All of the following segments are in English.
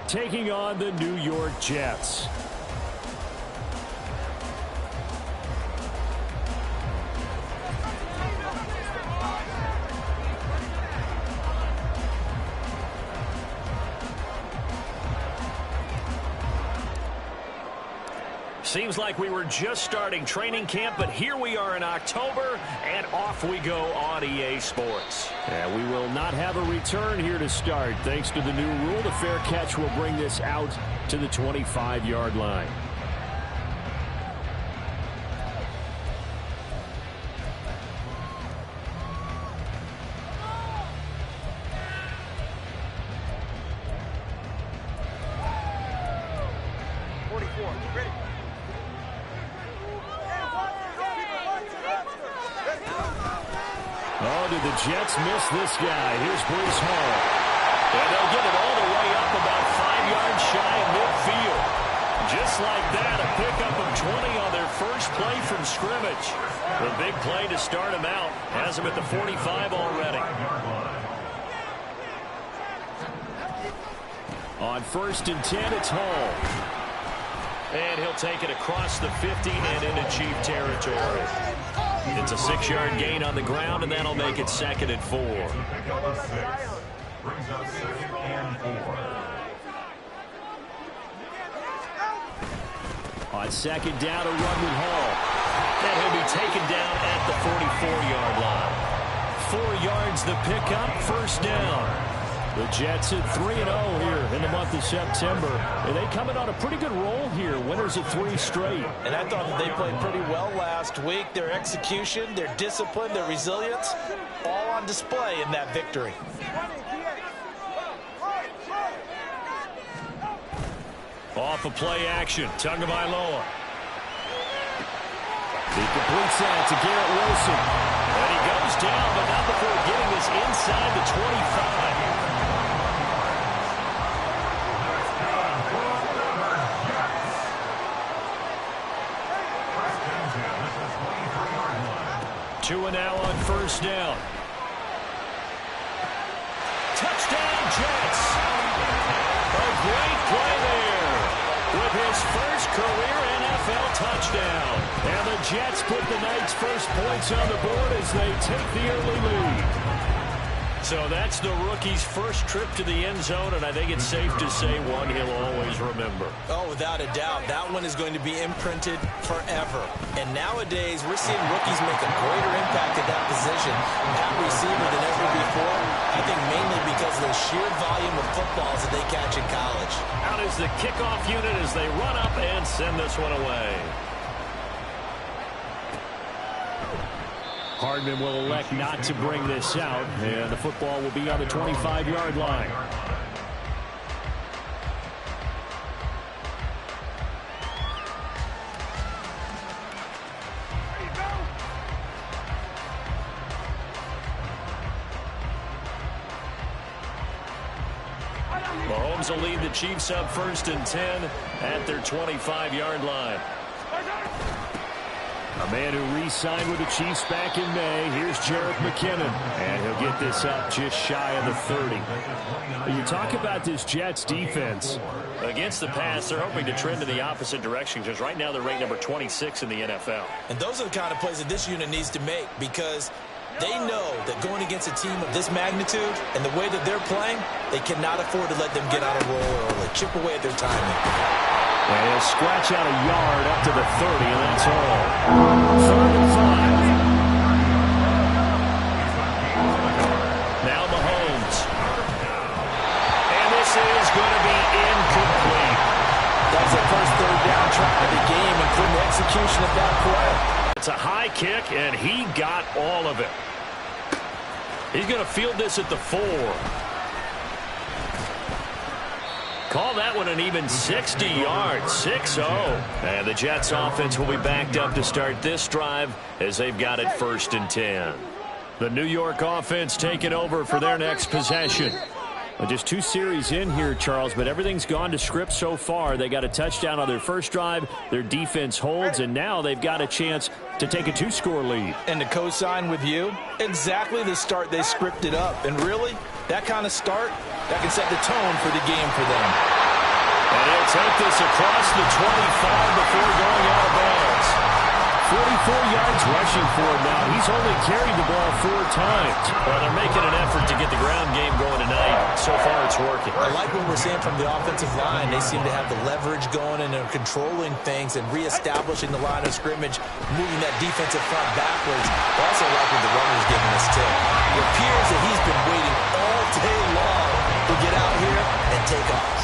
taking on the New York Jets. Seems like we were just starting training camp, but here we are in October, and off we go on EA Sports. And we will not have a return here to start. Thanks to the new rule, the fair catch will bring this out to the 25-yard line. The Jets miss this guy. Here's Bruce Hall. And they'll get it all the way up about 5 yards shy of midfield. Just like that, a pickup of 20 on their first play from scrimmage. The big play to start him out. Has him at the 45 already. On 1st and 10, it's Hall. And he'll take it across the 50 and into Chief territory. It's a 6-yard gain on the ground, and that'll make it 2nd and 4. Brings up 2nd and 4. On 2nd down, a run with Hall. And he'll be taken down at the 44-yard line. 4 yards the pickup, 1st down. The Jets at 3-0 here in the month of September. And they come in on a pretty good roll here. Winners of 3 straight. And I thought that they played pretty well last week. Their execution, their discipline, their resilience, all on display in that victory. Off of play action. Tagovailoa. He completes that to Garrett Wilson. And he goes down, but not before getting this inside the 25. Two and now on 1st down. Touchdown, Jets. A great play there with his first career NFL touchdown. And the Jets put the night's first points on the board as they take the early lead. So that's the rookie's first trip to the end zone, and I think it's safe to say one he'll always remember. Oh, without a doubt. That one is going to be imprinted forever. And nowadays, we're seeing rookies make a greater impact at that position, at receiver, than ever before. I think mainly because of the sheer volume of footballs that they catch in college. Out is the kickoff unit as they run up and send this one away. Hardman will elect not to bring this out, and the football will be on the 25-yard line. Mahomes will lead the Chiefs up 1st and 10 at their 25-yard line. A man who re-signed with the Chiefs back in May. Here's Jerick McKinnon. And he'll get this up just shy of the 30. You talk about this Jets defense. Against the pass, they're hoping to trend in the opposite direction because right now they're ranked number 26 in the NFL. And those are the kind of plays that this unit needs to make because they know that going against a team of this magnitude and the way that they're playing, they cannot afford to let them get out of roll early, chip away at their timing. And he'll scratch out a yard up to the 30, and that's all. 3rd and 5. Now Mahomes. And this is going to be incomplete. That's the first 3rd down try of the game, including the execution of that play. It's a high kick, and he got all of it. He's going to field this at the 4. Call that one an even 60 yards, 6-0. And the Jets offense will be backed up to start this drive as they've got it 1st and 10. The New York offense taking over for their next possession. Just 2 series in here, Charles, but everything's gone to script so far. They got a touchdown on their first drive. Their defense holds, and now they've got a chance to take a 2-score lead. And to co-sign with you, exactly the start they scripted up. And really, that kind of start, that can set the tone for the game for them. take this across the 25 before going out of bounds. 44 yards rushing for him now. He's only carried the ball 4 times. Well, they're making an effort to get the ground game going tonight. So far, it's working. I like what we're seeing from the offensive line. They seem to have the leverage going and they're controlling things and reestablishing the line of scrimmage, moving that defensive front backwards. I also like what the runner's giving us, too. It appears that he's been waiting all day long to get out here and take off.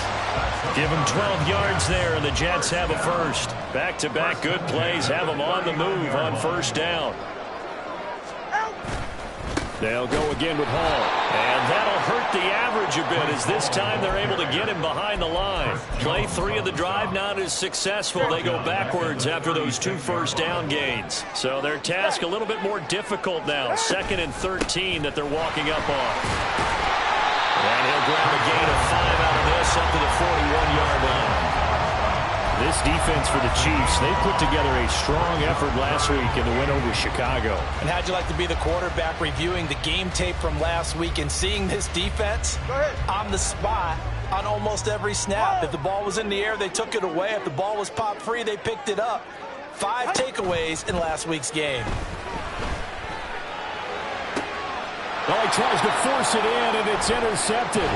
Give him 12 yards there, and the Jets have a first. Back-to-back good plays have them on the move on first down. They'll go again with Hall. And that'll hurt the average a bit as this time they're able to get him behind the line. Play 3 of the drive not as successful. They go backwards after those 2 first down gains. So their task a little bit more difficult now. 2nd and 13 that they're walking up on. And he'll grab a gain of 5 out of this up to the 41-yard line. This defense for the Chiefs, they put together a strong effort last week in the win over Chicago. And how'd you like to be the quarterback reviewing the game tape from last week and seeing this defense on the spot on almost every snap? If the ball was in the air, they took it away. If the ball was popped free, they picked it up. 5 takeaways in last week's game. Well, he tries to force it in, and it's intercepted.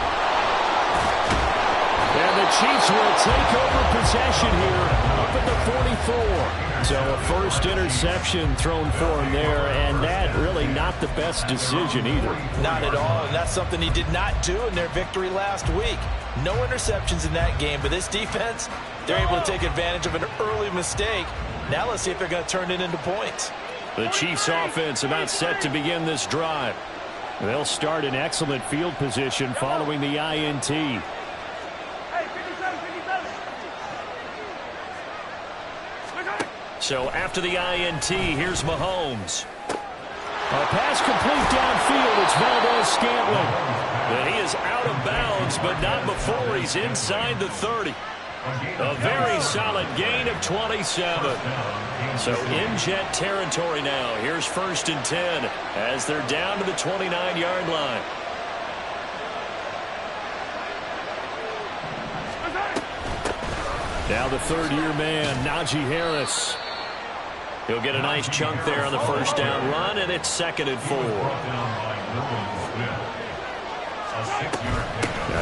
And the Chiefs will take over possession here up at the 44. So a first interception thrown for him there, and that really not the best decision either. Not at all, and that's something he did not do in their victory last week. No interceptions in that game, but this defense, they're able to take advantage of an early mistake. Now let's see if they're going to turn it into points. The Chiefs offense about set to begin this drive. They'll start in excellent field position following the INT. So after the INT, here's Mahomes. A pass complete downfield. It's Valdez-Scantling. And he is out of bounds, but not before he's inside the 30. A very solid gain of 27. So in Jet territory now. Here's 1st and 10 as they're down to the 29-yard line. Now the third-year man, Najee Harris. He'll get a nice chunk there on the first down run, and it's 2nd and 4.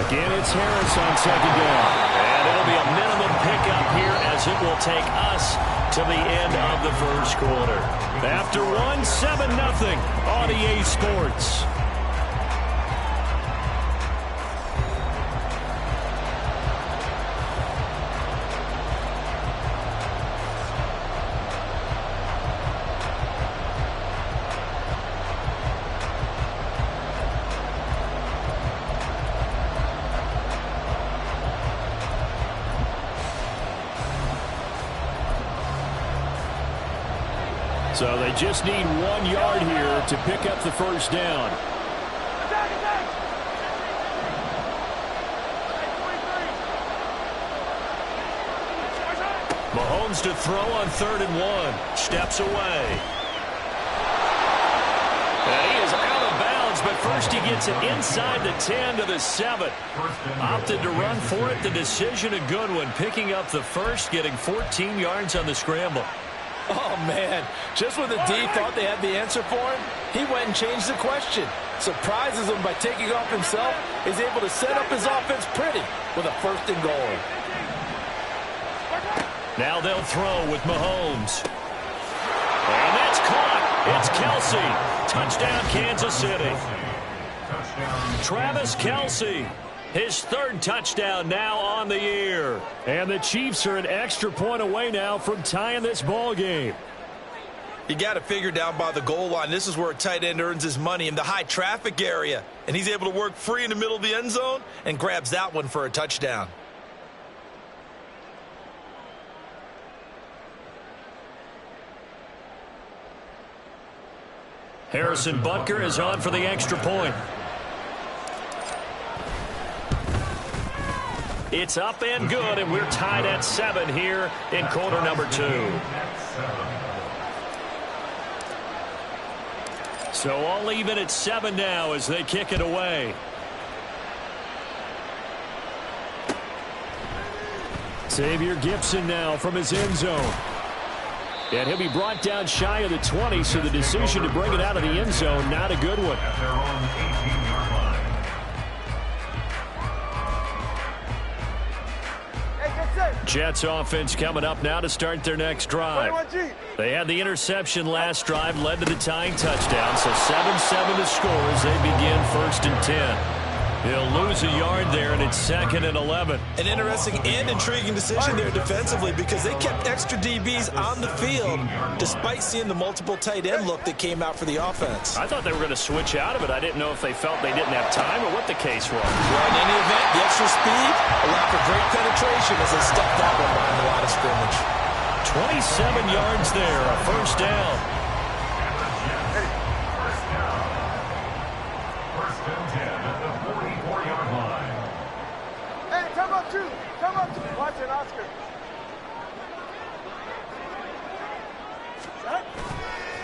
Again, it's Harris on 2nd down. And it'll be a minimum pickup here as it will take us to the end of the first quarter. After 7-0 on EA Sports. So they just need 1 yard here to pick up the first down. Mahomes to throw on 3rd and 1. Steps away. And he is out of bounds, but first he gets it inside the 10 to the 7. Opted to run for it. The decision a good one. Picking up the first, getting 14 yards on the scramble. Oh, man. Just when the D thought they had the answer for him, he went and changed the question. Surprises him by taking off himself. Is able to set up his offense pretty with a 1st and goal. Now they'll throw with Mahomes. And that's caught. It's Kelce. Touchdown, Kansas City. Travis Kelce. His 3rd touchdown now on the year. And the Chiefs are an extra point away now from tying this ball game. You got to figure down by the goal line. This is where a tight end earns his money, in the high traffic area. And he's able to work free in the middle of the end zone and grabs that one for a touchdown. Harrison Butker is on for the extra point. It's up and good, and we're tied at 7 here in quarter number 2. So all even at 7 now as they kick it away. Xavier Gibson now from his end zone. And he'll be brought down shy of the 20, so the decision to bring it out of the end zone, not a good one. Jets offense coming up now to start their next drive. They had the interception last drive, led to the tying touchdown, so 7-7 to score as they begin 1st and 10. He'll lose a yard there, and it's 2nd and 11. An interesting and intriguing decision there defensively because they kept extra DBs on the field despite seeing the multiple tight end look that came out for the offense. I thought they were going to switch out of it. I didn't know if they felt they didn't have time or what the case was. Well, in any event, the extra speed allowed for great penetration as they stepped out behind the line of scrimmage. 27 yards there, a 1st down.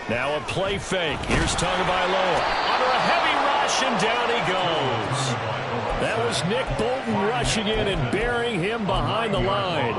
Now a play fake. Here's Tagovailoa under a heavy rush, and down he goes. That was Nick Bolton rushing in and burying him behind the line.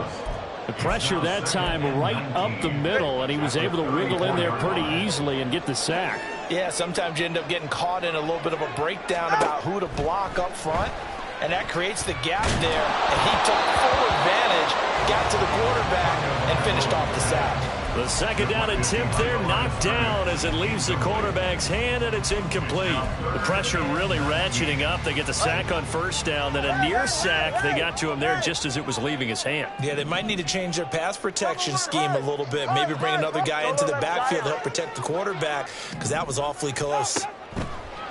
The pressure that time right up the middle, and he was able to wiggle in there pretty easily and get the sack. Yeah, sometimes you end up getting caught in a little bit of a breakdown about who to block up front, and that creates the gap there, and he took full advantage, got to the quarterback, and finished off the sack. The 2nd down attempt there knocked down as it leaves the quarterback's hand, and it's incomplete. The pressure really ratcheting up. They get the sack on 1st down, then a near sack. They got to him there just as it was leaving his hand. Yeah, they might need to change their pass protection scheme a little bit. Maybe bring another guy into the backfield to help protect the quarterback because that was awfully close.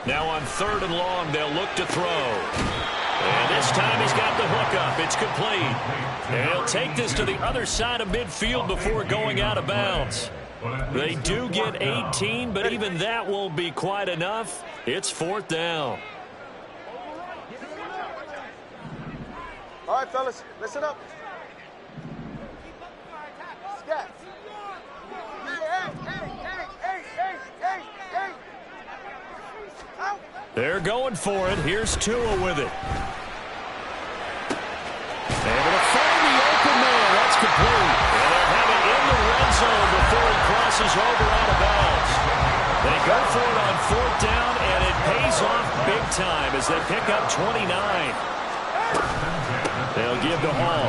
Now on 3rd and long, they'll look to throw. And this time he's got the hook up. It's complete. And he'll take this to the other side of midfield before going out of bounds. They do get 18, but even that won't be quite enough. It's 4th down. All right, fellas, listen up. Scat. They're going for it. Here's Tua with it. Able to find the open man. That's complete. And they'll have it in the red zone before he crosses over out of bounds. They go for it on 4th down, and it pays off big time as they pick up 29. They'll give to Hall.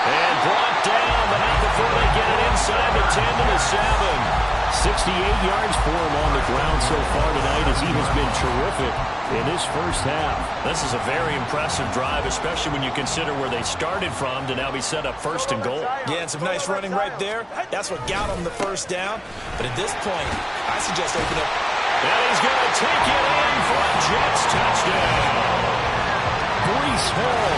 And brought down, but not before they get it inside the 10 to the 7. 68 yards for him on the ground so far tonight as he has been terrific in this 1st half. This is a very impressive drive, especially when you consider where they started from to now be set up 1st and goal. Yeah, and some nice running right there. That's what got him the 1st down. But at this point, I suggest open up. And he's going to take it in for a Jets touchdown. Breece Hall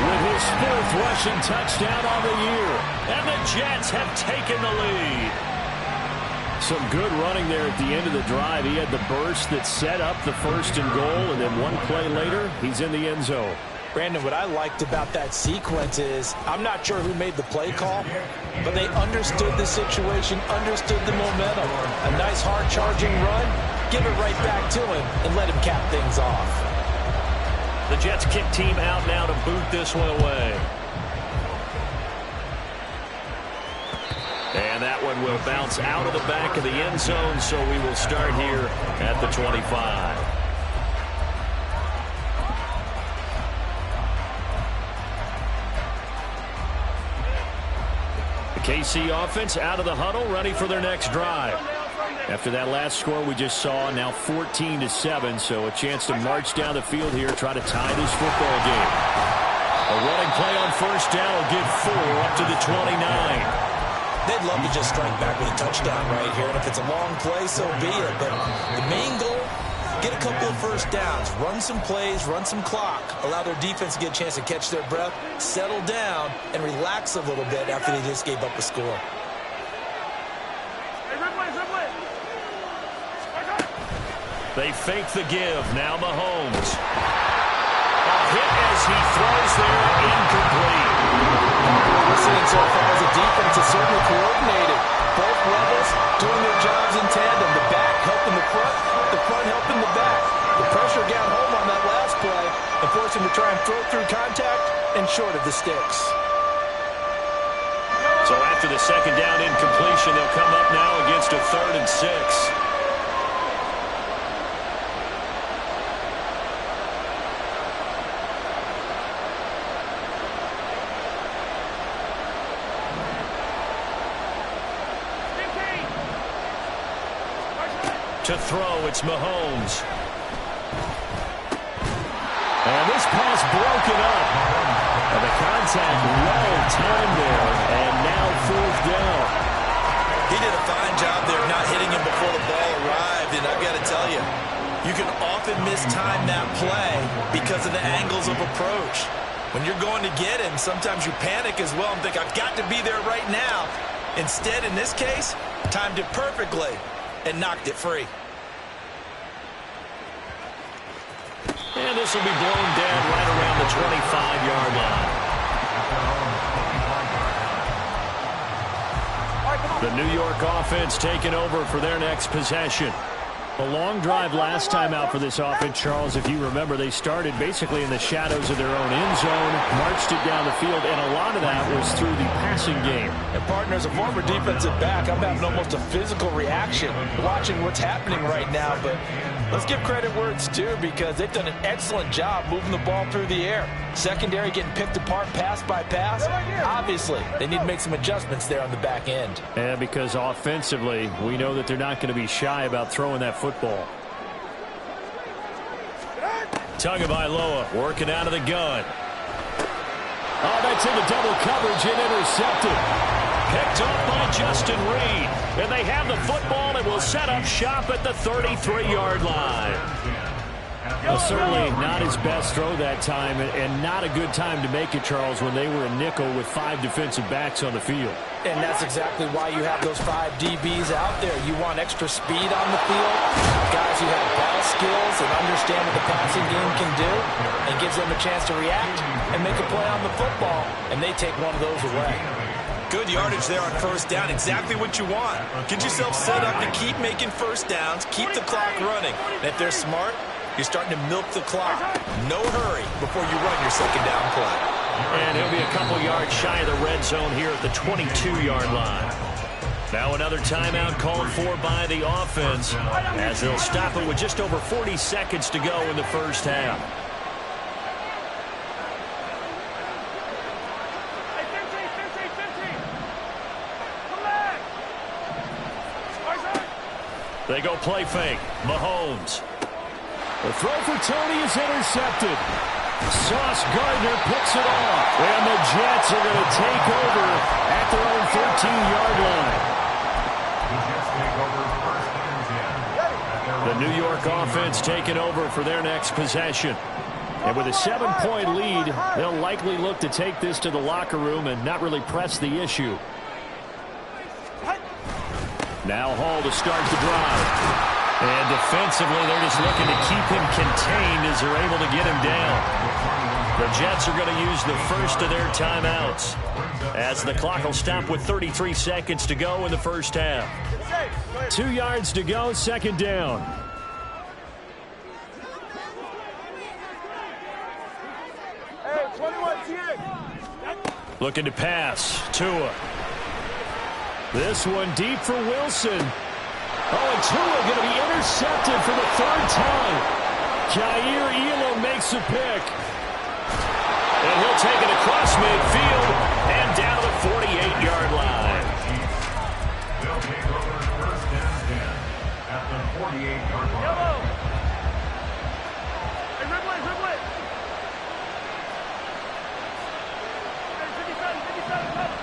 with his 4th rushing touchdown on the year. And the Jets have taken the lead. Some good running there at the end of the drive. He had the burst that set up the 1st and goal, and then one play later, he's in the end zone. Brandon, what I liked about that sequence is I'm not sure who made the play call, but they understood the situation, understood the momentum. A nice hard-charging run, give it right back to him, and let him cap things off. The Jets kick team out now to boot this one away. And that one will bounce out of the back of the end zone, so we will start here at the 25. The KC offense out of the huddle, ready for their next drive. After that last score we just saw, now 14-7, so a chance to march down the field here, try to tie this football game. A running play on 1st down will get 4 up to the 29. They'd love to just strike back with a touchdown right here, and if it's a long play, so be it. But the main goal, get a couple of 1st downs, run some plays, run some clock, allow their defense to get a chance to catch their breath, settle down, and relax a little bit after they just gave up a score. They fake the give. Now Mahomes. A hit as he throws there, incomplete. What we're seeing so far is the defense is certainly coordinated. Both levels doing their jobs in tandem. The back helping the front helping the back. The pressure got home on that last play. and force him to try and throw through contact and short of the sticks. So after the second down incompletion, they'll come up now against a 3rd and 6. To throw, it's Mahomes. And this pass broken up. And the contact well timed there, and now 4th down. He did a fine job there of not hitting him before the ball arrived, and I've got to tell you, you can often mistime that play because of the angles of approach. When you're going to get him, sometimes you panic as well and think, I've got to be there right now. Instead, in this case, timed it perfectly and knocked it free. And this will be blown down right around the 25-yard line. The New York offense taking over for their next possession. A long drive last time out for this offense, Charles. If you remember, they started basically in the shadows of their own end zone, marched it down the field, and a lot of that was through the passing game. And, partner, as a former defensive back, I'm having almost a physical reaction watching what's happening right now. But let's give credit where it's due, because they've done an excellent job moving the ball through the air. Secondary getting picked apart pass by pass. Obviously, they need to make some adjustments there on the back end. And because offensively, we know that they're not going to be shy about throwing that football. Tagovailoa working out of the gun. Oh, that's into double coverage and intercepted. Picked off by Justin Reed. And they have the football and will set up shop at the 33-yard line. Well, certainly not his best throw that time, and not a good time to make it, Charles, when they were a nickel with 5 defensive backs on the field. And that's exactly why you have those 5 DBs out there. You want extra speed on the field, guys who have ball skills and understand what the passing game can do, and gives them a chance to react and make a play on the football, and they take one of those away. Good yardage there on 1st down, exactly what you want. Get yourself set up to keep making 1st downs, keep the clock running. And if they're smart, you're starting to milk the clock. No hurry before you run your 2nd down play. And he'll be a couple yards shy of the red zone here at the 22-yard line. Now another timeout called for by the offense, as they'll stop it with just over 40 seconds to go in the first half. They go play fake. Mahomes. The throw for Tony is intercepted. Sauce Gardner picks it off. And the Jets are going to take over at their own 13-yard line. The New York offense taking over for their next possession. And with a 7-point lead, they'll likely look to take this to the locker room and not really press the issue. Now Hall to start the drive. And defensively, they're just looking to keep him contained as they're able to get him down. The Jets are going to use the first of their timeouts, as the clock will stop with 33 seconds to go in the first half. 2 yards to go, 2nd down. Hey, 21 Looking to pass. Tua. This one deep for Wilson. Oh, and Tua going to be intercepted for the 3rd time. Jair Elam makes a pick. And he'll take it across midfield and down to the 48-yard line. They'll take over 1st and 10 at the 48-yard line. Hey, Ridley. Hey, 57, cover.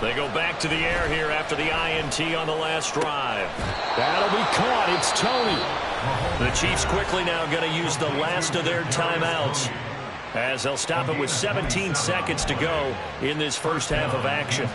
They go back to the air here after the INT on the last drive. That'll be caught. It's Tony. The Chiefs quickly now going to use the last of their timeouts, as they'll stop it with 17 seconds to go in this first half of action.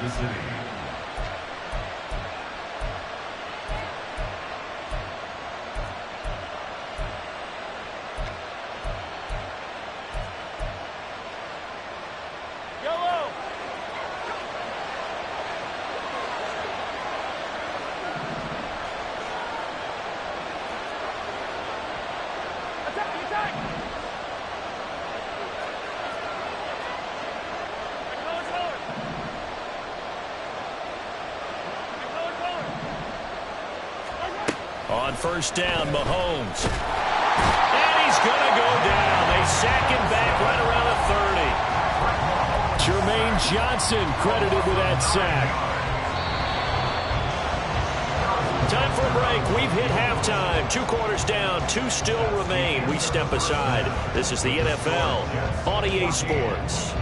On first down, Mahomes. And he's going to go down. They sack him back right around the 30. Jermaine Johnson credited with that sack. Time for a break. We've hit halftime. 2 quarters down. 2 still remain. We step aside. This is the NFL on EA Sports.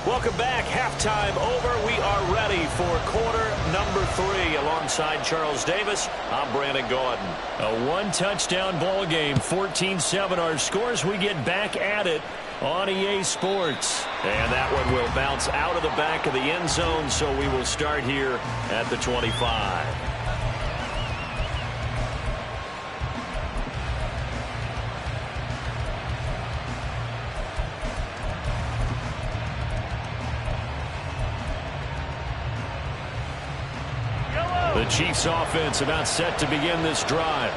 Welcome back. Halftime over. We are ready for quarter number 3. Alongside Charles Davis, I'm Brandon Gaudin. A 1-touchdown ball game. 14-7 our scores. We get back at it on EA Sports. And that one will bounce out of the back of the end zone, so we will start here at the 25. The Chiefs offense about set to begin this drive.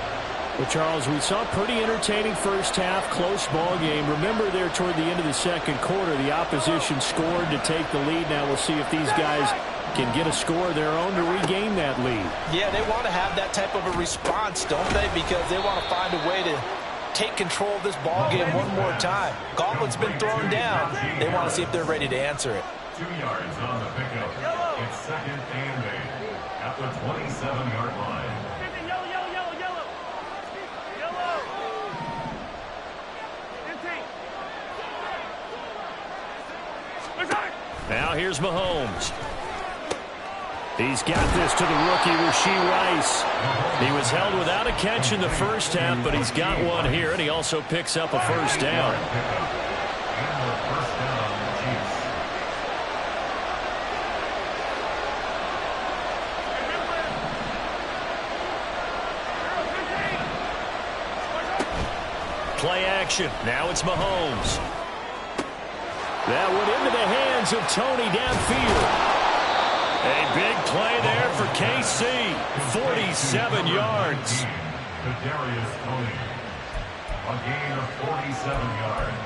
Well, Charles, we saw a pretty entertaining first half, close ball game. Remember there toward the end of the second quarter, the opposition scored to take the lead. Now we'll see if these guys can get a score of their own to regain that lead. Yeah, they want to have that type of a response, don't they? Because they want to find a way to take control of this ball game one more time. Gauntlet's been thrown down. They want to see if they're ready to answer it. 2 yards on the pickup. It's second and 8 at the 27-yard line. Now here's Mahomes. He's got this to the rookie, Rashee Rice. He was held without a catch in the first half, but he's got one here, and he also picks up a first down. Play action. Now it's Mahomes. That went into the hands of Tony downfield. A big play there for KC. 47 yards. Kadarius Toney. A gain of 47 yards.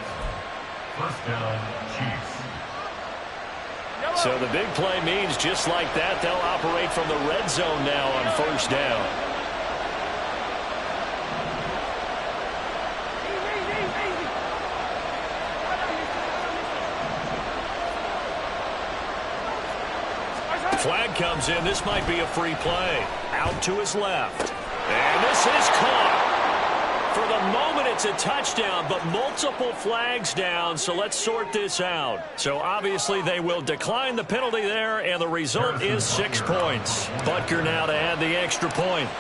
First down, Chiefs. So the big play means just like that, they'll operate from the red zone now on first down. Flag comes in. This might be a free play. Out to his left. And this is caught. For the moment, it's a touchdown, but multiple flags down, so let's sort this out. So obviously they will decline the penalty there, and the result is 6 points. Butker now to add the extra point.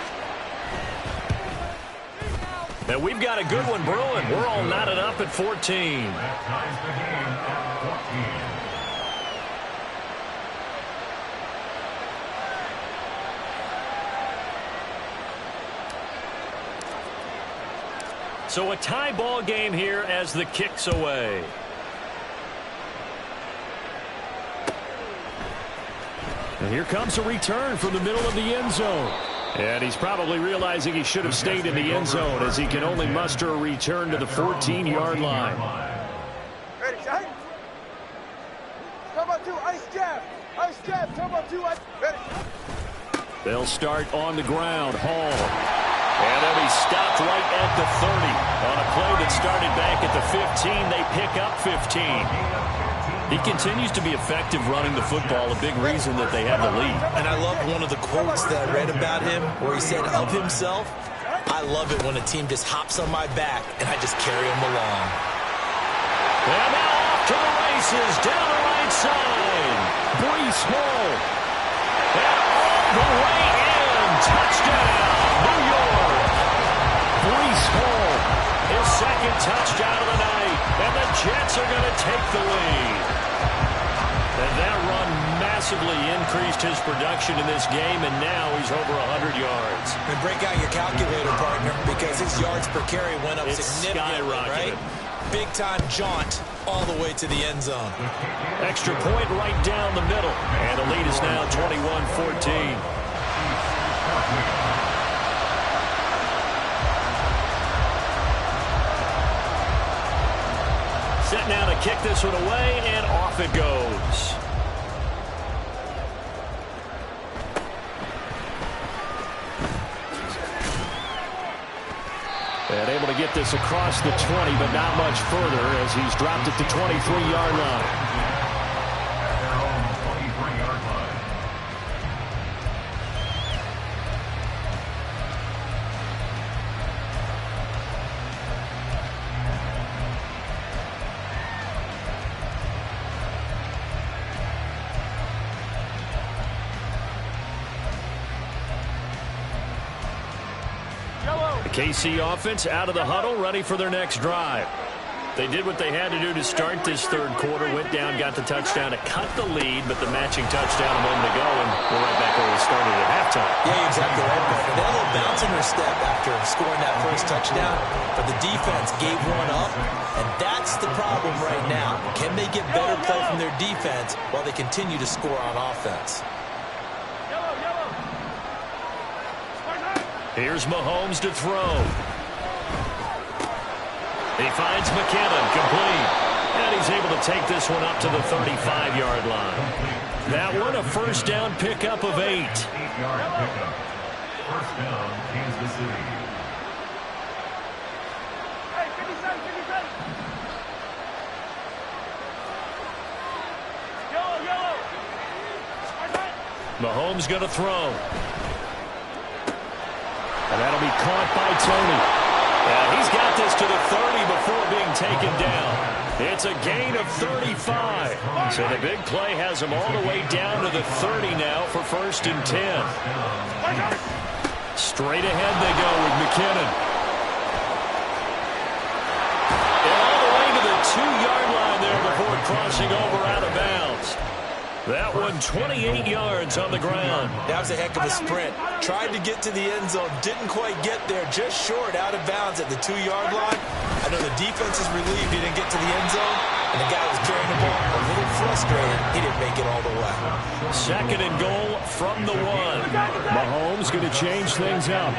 And we've got a good one brewing. We're all knotted up at 14. That ties the game at 14. So a tie ball game here as the kick's away. And here comes a return from the middle of the end zone. And he's probably realizing he should have stayed in the end zone as he can only muster a return to the 14-yard line. Ready, shot. Turbo 2, ice jab. Ice jab, turbo 2, ice. Ready. They'll start on the ground. Hall. And then he stopped right at the 30. On a play that started back at the 15, they pick up 15. He continues to be effective running the football, a big reason that they have the lead. And I love one of the quotes that I read about him where he said of himself, I love it when a team just hops on my back and I just carry them along. And now off to the races, down the right side. Breece Hall. And all the way in. Touchdown, New York. Breece Hall, his second touchdown of the night. And the Jets are going to take the lead. And that run massively increased his production in this game, and now he's over 100 yards. And break out your calculator, partner, because his yards per carry went up significantly, right? Big-time jaunt all the way to the end zone. Extra point right down the middle, and the lead is now 21-14. Set now to kick this one away, and off it goes. And able to get this across the 20, but not much further as he's dropped it to 23-yard line. KC offense out of the huddle, ready for their next drive. They did what they had to do to start this third quarter, went down, got the touchdown to cut the lead, but the matching touchdown a moment ago, and we're right back where we started at halftime. Yeah, you're exactly right, Brett. They had a little bounce in their step after scoring that first touchdown, but the defense gave one up, and that's the problem right now. Can they get better play from their defense while they continue to score on offense? Here's Mahomes to throw. He finds McKinnon, complete. And he's able to take this one up to the 35-yard line. That one a first down pickup of 8. 8-yard pickup. First down, Kansas City. Mahomes going to throw. And that'll be caught by Tony. And he's got this to the 30 before being taken down. It's a gain of 35. So the big play has him all the way down to the 30 now for first and 10. Straight ahead they go with McKinnon. And all the way to the 2-yard line there before crossing over out of bounds. That one 28 yards on the ground. That was a heck of a sprint. Tried to get to the end zone, didn't quite get there, just short out of bounds at the 2-yard line. I know the defense is relieved he didn't get to the end zone, and the guy was carrying the ball a little frustrated. He didn't make it all the way. Second and goal from the 1. Mahomes going to change things up.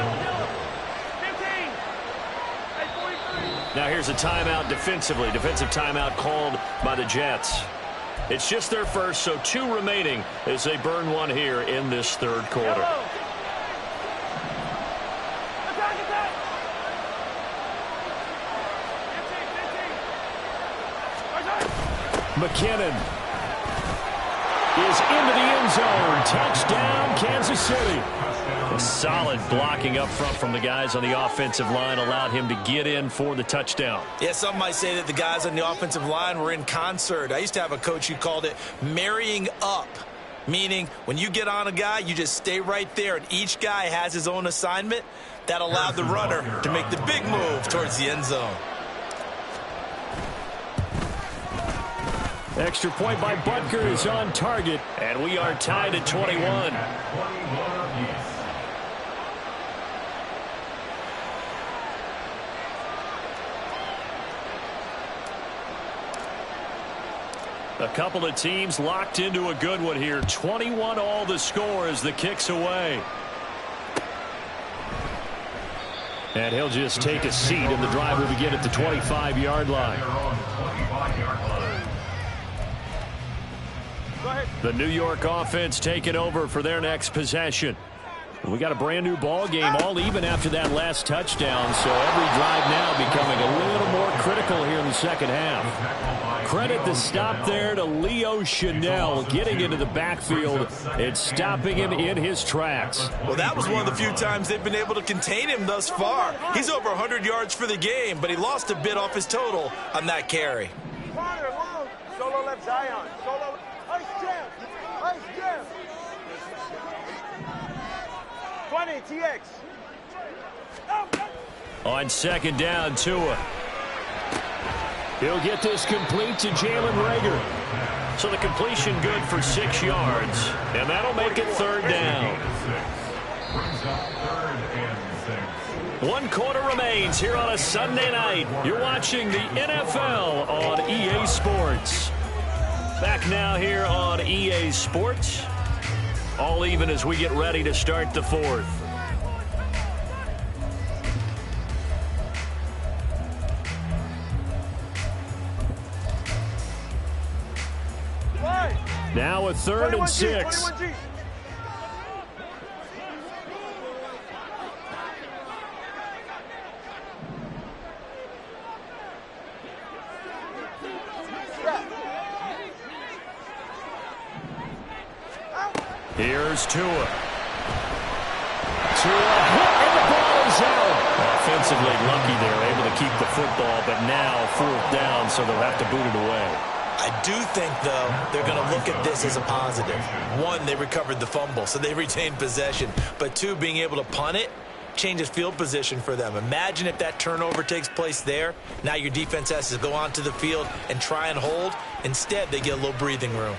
Now here's a timeout defensively. Defensive timeout called by the Jets. It's just their first, so 2 remaining as they burn one here in this third quarter. McKinnon is into the end zone. Touchdown, Kansas City. A solid blocking up front from the guys on the offensive line allowed him to get in for the touchdown. Yeah, some might say that the guys on the offensive line were in concert. I used to have a coach who called it marrying up, meaning when you get on a guy, you just stay right there, and each guy has his own assignment. That allowed the runner to make the big move towards the end zone. Extra point by Butker is on target, and we are tied at 21. A couple of teams locked into a good one here. 21 all the score as the kick's away. And he'll just take a seat, and the drive will begin at the 25-yard line. The New York offense taking over for their next possession. We got a brand new ball game, all even after that last touchdown, so every drive now becoming a little more critical here in the second half. Credit the stop there to Leo Chanel getting into the backfield and stopping him in his tracks. Well, that was one of the few times they've been able to contain him thus far. He's over 100 yards for the game, but he lost a bit off his total on that carry. Solo left Zion. Solo. Ice jam. Ice jam. 20, TX. On second down, Tua. He'll get this complete to Jalen Reagor. So the completion good for 6 yards, and that'll make it 3rd down. 1 quarter remains here on a Sunday night. You're watching the NFL on EA Sports. Back now here on EA Sports. All even as we get ready to start the 4th. Now a 3rd and 6. Here's Tua. Tua, and the ball is out. Offensively lucky they're able to keep the football, but now 4th down, so they'll have to boot it away. I do think, though, they're going to look at this as a positive. 1, they recovered the fumble, so they retained possession. But 2, being able to punt it changes field position for them. Imagine if that turnover takes place there. Now your defense has to go onto the field and try and hold. Instead, they get a little breathing room.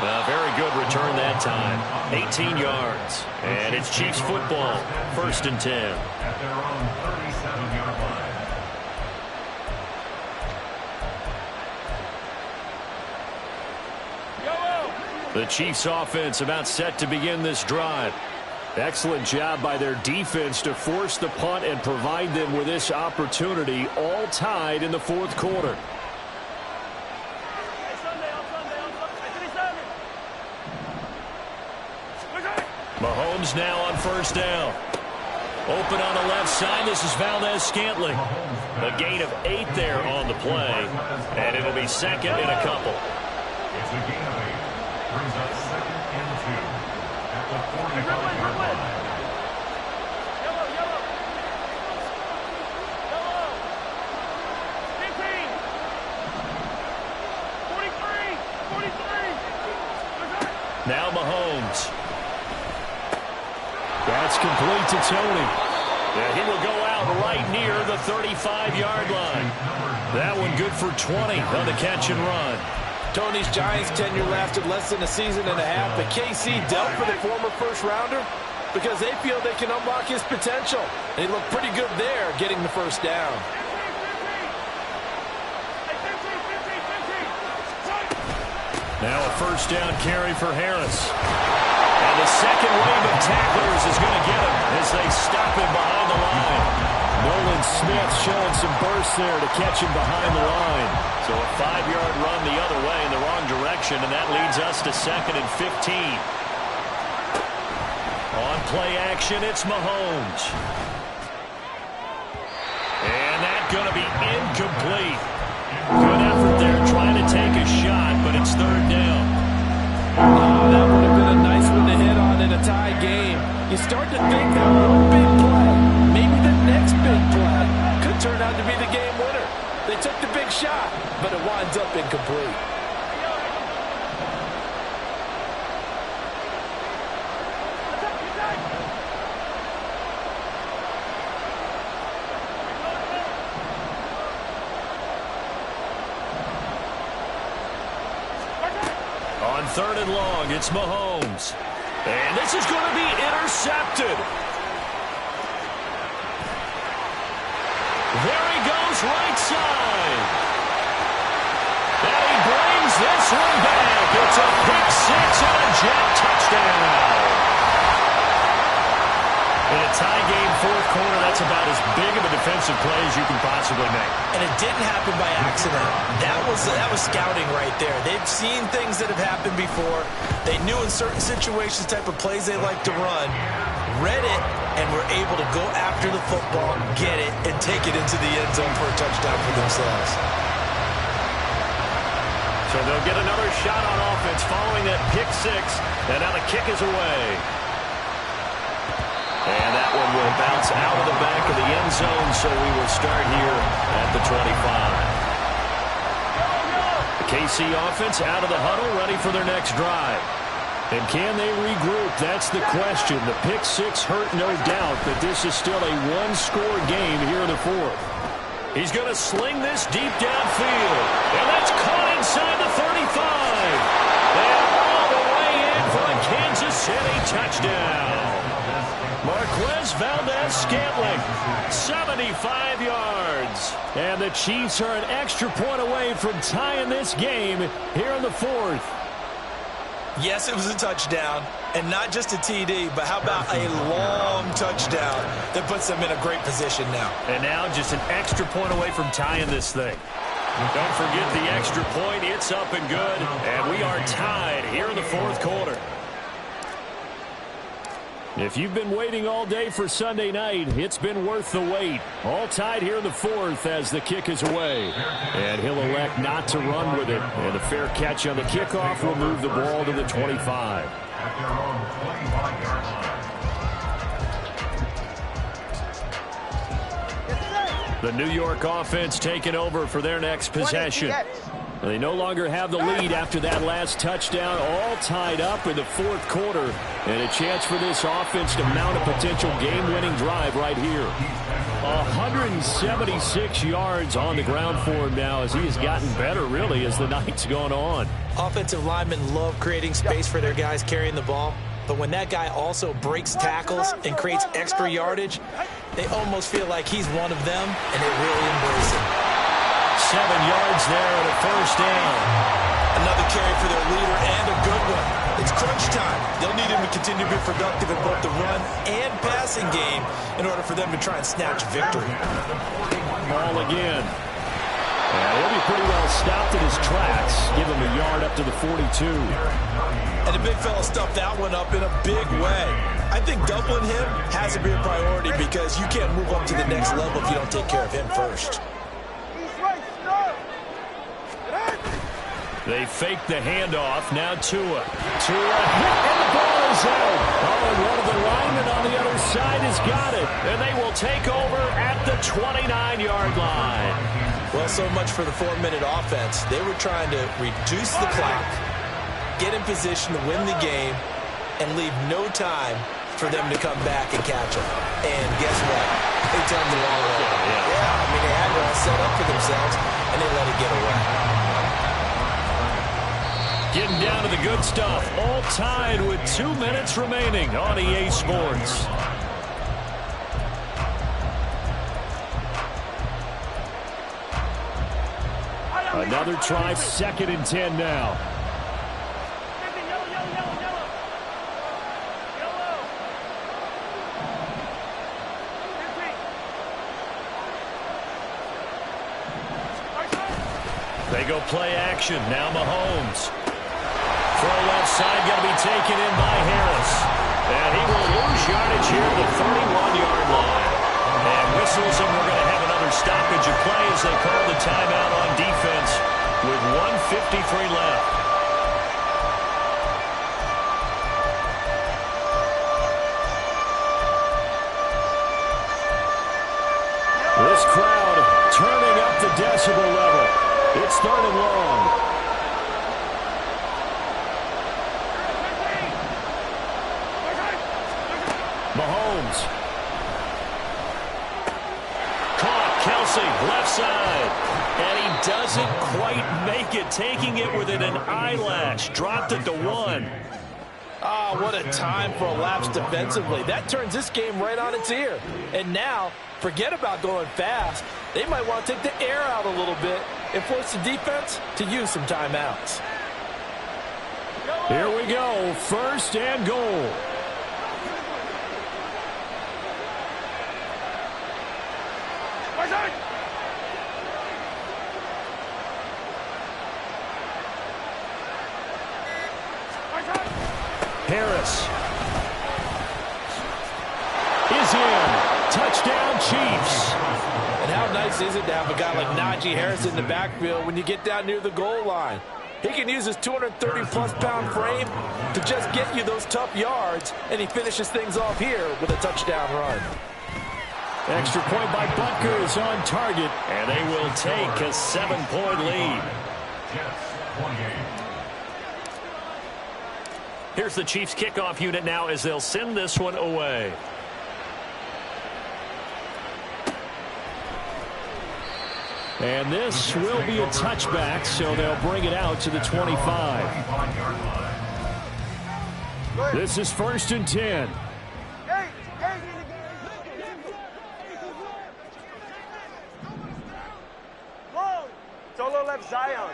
Very good return that time. 18 yards. And it's Chiefs football. 1st and 10. At their own 37-yard line. The Chiefs offense about set to begin this drive. Excellent job by their defense to force the punt and provide them with this opportunity, all tied in the 4th quarter. Mahomes now on 1st down. Open on the left side. This is Valdez-Scantling. A gain of 8 there on the play. And it'll be 2nd and a couple. It's a gain of 8. Brings up 2nd and 2 at the 45-yard line. Now Mahomes. That's complete to Tony. And he will go out right near the 35-yard line. That one good for 20 on the catch and run. Tony's Giants tenure lasted less than a season and a half, but KC dealt for the former first-rounder because they feel they can unlock his potential. And he looked pretty good there getting the 1st down. Now a 1st down carry for Harris. And the 2nd wave of tacklers is going to get him as they stop him behind the line. Nolan Smith showing some burst there to catch him behind the line. So a 5-yard run the other way in the wrong direction, and that leads us to 2nd and 15. On play action, it's Mahomes. And that's going to be incomplete. Good effort there trying to take a shot, but it's 3rd down. Oh, that would have been a nice one to hit on in a tie game. You start to think that one big play, maybe the next big play, could turn out to be the game winner. They took the big shot, but it winds up incomplete. On 3rd and long, it's Mahomes. And this is going to be intercepted. There he goes, right side. And he brings this one back. It's a pick 6 and a Jet touchdown. In a tie game, 4th quarter, that's about as big of a defensive play as you can possibly make. And it didn't happen by accident. That was scouting right there. They've seen things that have happened before. They knew in certain situations type of plays they like to run, read it, and were able to go after the football, get it, and take it into the end zone for a touchdown for themselves. So they'll get another shot on offense following that pick 6, and now the kick is away. And that one will bounce out of the back of the end zone, so we will start here at the 25. The KC offense out of the huddle, ready for their next drive. And can they regroup? That's the question. The pick 6 hurt, no doubt, but this is still a one-score game here in the 4th. He's going to sling this deep downfield. And that's caught inside the 35. And all the way in for a Kansas City touchdown. Marquez Valdez-Scantling, 75 yards. And the Chiefs are an extra point away from tying this game here in the fourth. Yes, it was a touchdown, and not just a TD, but how about a long touchdown that puts them in a great position now. And now just an extra point away from tying this thing. Don't forget the extra point. It's up and good, and we are tied here in the fourth quarter. If you've been waiting all day for Sunday night, it's been worth the wait. All tied here in the fourth as the kick is away. And he'll elect not to run with it. And a fair catch on the kickoff will move the ball to the 25. At their own 25-yard line. The New York offense taking over for their next possession. They no longer have the lead after that last touchdown, all tied up in the fourth quarter. And a chance for this offense to mount a potential game-winning drive right here. 176 yards on the ground for him now as he has gotten better, really, as the night's gone on. Offensive linemen love creating space for their guys carrying the ball. But when that guy also breaks tackles and creates extra yardage, they almost feel like he's one of them, and they really embrace him. 7 yards there and a first down. Another carry for their leader and a good one. It's crunch time. They'll need him to continue to be productive in both the run and passing game in order for them to try and snatch victory. Ball again. And he'll be pretty well stopped in his tracks. Give him a yard up to the 42. And the big fella stuffed that one up in a big way. I think doubling him has to be a priority because you can't move up to the next level if you don't take care of him first. They fake the handoff. Now Tua. Tua hit, and the ball is out. Oh, and one of the linemen on the other side has got it. And they will take over at the 29-yard line. Well, so much for the 4-minute offense. They were trying to reduce the clock, get in position to win the game, and leave no time for them to come back and catch them. And guess what? They turned the ball over. Yeah, I mean, they had it all set up for themselves, and they let it get away. Getting down to the good stuff. All tied with 2 minutes remaining on EA Sports. Another try, 2nd and 10 now. They go play action. Now Mahomes. Throw left side, going to be taken in by Harris. And he will lose yardage here at the 31-yard line. And whistles, and we're going to have another stoppage of play as they call the timeout on defense with 1:53 left. This crowd turning up the decibel level. It's 3rd and long. Mahomes. Caught. Kelsey, left side. And he doesn't quite make it, taking it within an eyelash. Dropped it to 1. Ah, what a time for a lapse defensively. That turns this game right on its ear. And now, forget about going fast. They might want to take the air out a little bit and force the defense to use some timeouts. Here we go. 1st and goal. Harris is in. Touchdown, Chiefs. And how nice is it to have a guy like Najee Harris in the backfield when you get down near the goal line? He can use his 230-plus pound frame to just get you those tough yards, and he finishes things off here with a touchdown run. Extra point by Butker is on target, and they will take a 7-point lead. Here's the Chiefs kickoff unit now as they'll send this one away. And this will be a touchback, so they'll bring it out to the 25. This is 1st and 10. Solo left Zion.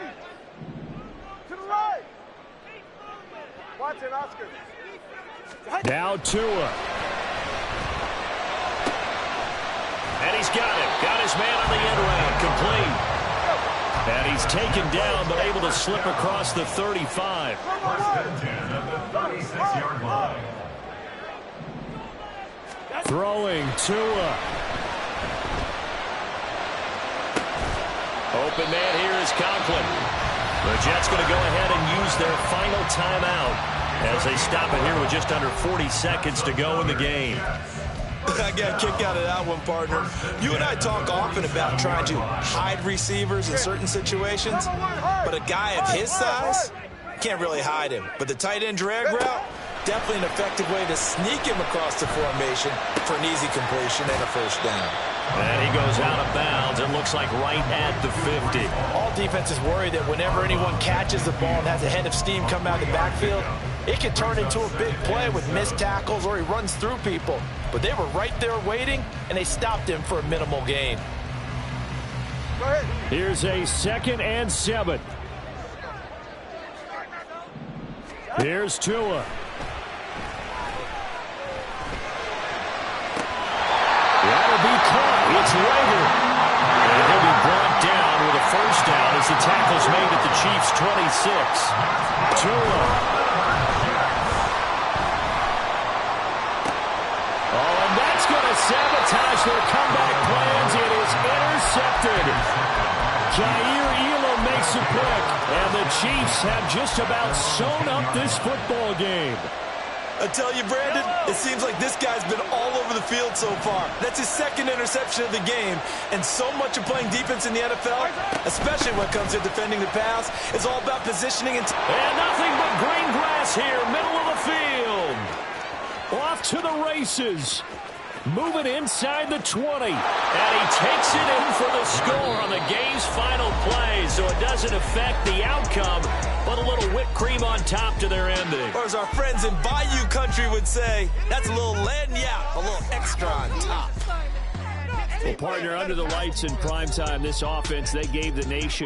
To the right. Watson, Oscar. Now Tua. And he's got it. Got his man on the end round. Complete. And he's taken down, but able to slip across the 35. 1st and 10 at the 36-yard line. Throwing Tua. Open man here is Conklin. The Jets going to go ahead and use their final timeout as they stop it here with just under 40 seconds to go in the game. I got a kick out of that one, partner. You and I talk often about trying to hide receivers in certain situations, but a guy of his size can't really hide him. But the tight end drag route, definitely an effective way to sneak him across the formation for an easy completion and a 1st down. And he goes out of bounds. It looks like right at the 50. All defenses worry that whenever anyone catches the ball and has a head of steam come out of the backfield, it can turn into a big play with missed tackles or he runs through people. But they were right there waiting, and they stopped him for a minimal gain. Here's a 2nd and 7. Here's Tua. That'll be caught. It's Rager. And he'll be brought down with a 1st down as the tackle's made at the Chiefs' 26. Tua. Oh, and that's going to sabotage their comeback plans. It is intercepted. Jair Elam makes a pick. And the Chiefs have just about sewn up this football game. I tell you, Brandon, it seems like this guy's been all over the field so far. That's his 2nd interception of the game. And so much of playing defense in the NFL, especially when it comes to defending the pass, is all about positioning. And nothing but green grass here, middle of the field. Off to the races. Moving inside the 20. And he takes it in for the score on the game's final play, so it doesn't affect the outcome, but a little whipped cream on top to their ending. Or as our friends in Bayou Country would say, that's a little lagniappe, a little extra on top. Well, partner, under the lights in primetime, this offense, they gave the nation